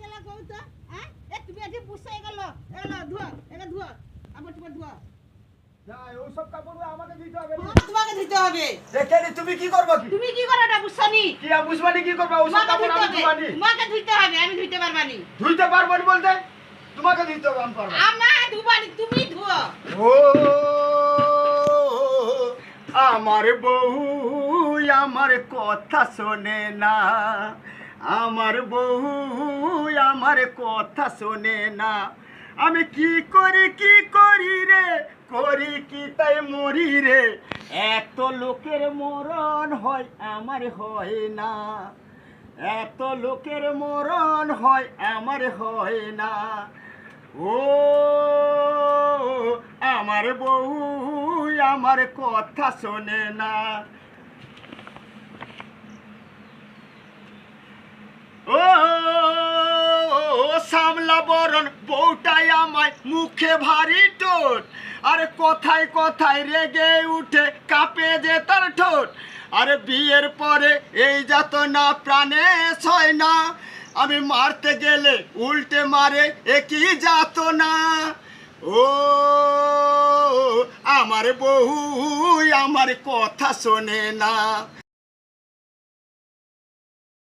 গেল কও তো হ্যাঁ এ তুমি আজ পুষাই গেল এলো ধুয়া এটা ধুয়া আবার তোমার ধুয়া যাই ওই সব কাপড় আমাকে দিতে হবে না তোমাকে দিতে হবে দেখে নি তুমি কি করবে কি তুমি কি করোটা বুঝছনি কি বুঝবানি কি করবে ওই সব কাপড় আমি ধুবানি তোমাকে ধুইতে হবে আমি ধুইতে পারবানি ধুইতে পারবো না বলতে তোমাকে দিতে হবে আমি পারবো আমা ধুবানি তুমি ধুও ও আমার বউ আমার কথা শোনে না আমার বউ আমার কথা শোনে না আমি কি করি রে করি কি তাই মরি রে এত লোকের মরণ হয় আমার হয় না এত লোকের মরণ হয় আমার হয় না ও আমার বউ আমার কথা শোনে না ও সামলা বরণ বউটাই আমায় মুখে ভারী টোট আরে কথায় কথায় রেগে উঠে কাঁপে যে তার ঠোঁট আরে বিয়ের পরে এই যাতনা প্রাণে সয় না আমি মারতে গেলে উল্টে মারে একই যাতনা ও আমার বউ আমার কথা শোনে না।